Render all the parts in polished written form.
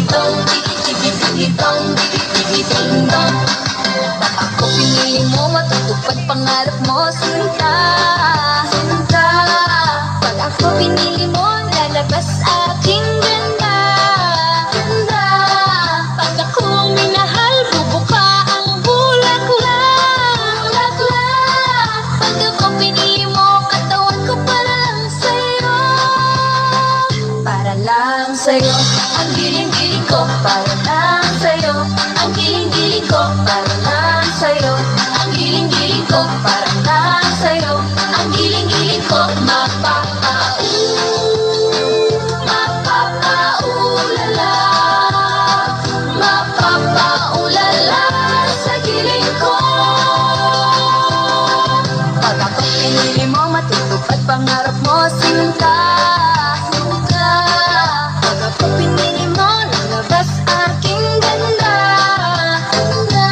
dong, digi dong, digi ding dong. Ako pinili mo, matutupad pangarap mo, sinta, sinta. Pag ako pinili mo, lalabas aking ganda, ganda. Pag ako minahal, bubuka ang bulaklak, bulaklak. Pag ako pinili mo, katawan ko para lang sa'yo, para lang sa'yo. Ang giling-giling ko, para lang sa'yo. Ang giling-giling ko, para lang sa'yo. Ang giling-giling ko, para lang sa'yo. Ang giling-giling ko, mapapaulala, mapapaulala sa giling ko. Pag ako pinili mo, matutupad pangarap mo, sinta, sinta. Pag ako pinili mo, lalabas aking ganda, ganda.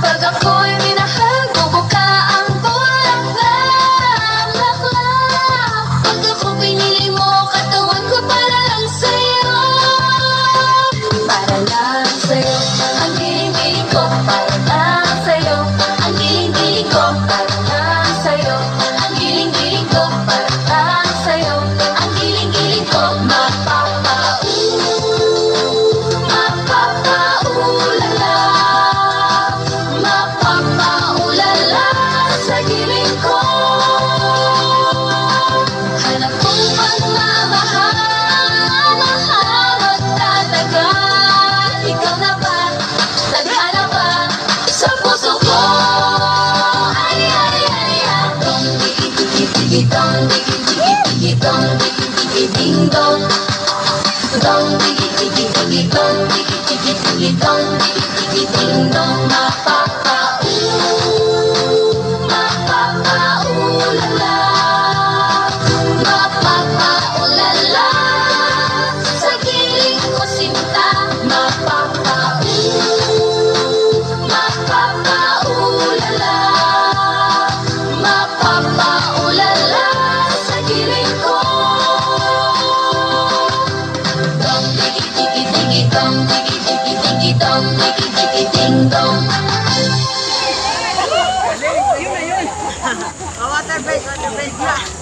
Pag ako'y minahal, bubuka ang bulaklak, bulaklak. Pag ako pinili mo, katawan ko para lang sa'yo, para lang sa'yo. Ang giling-giling ko, para lang sa'yo. Ang giling-giling ko, para lang sa'yo. Ang giling-giling ko, para lang sa'yo. Ang giling-giling ko, mapapaulala, mapapaulala sa giling ko. Hanap kong pagmamahal, mahal at tatagal. Ikaw na ba, tadhana ba sa puso ko? Ay, ay, ay, ay. Dong, digi, digi, digi, dong, digi, digi, digi, dong, digi, digi, ding, dong. Dong, digi, digi, digi, dong, digi, digi, digi, dong, digi, digi, ding, dong. Mapapaulala, mapapaulala sa giling ko, sinta. Mapapaulala, mapapaulala sa giling ko. Dong, digi, digi, digi, dong, digi, digi, digi, dong, digi, digi, ding, dong. Yun na yun. Water break na.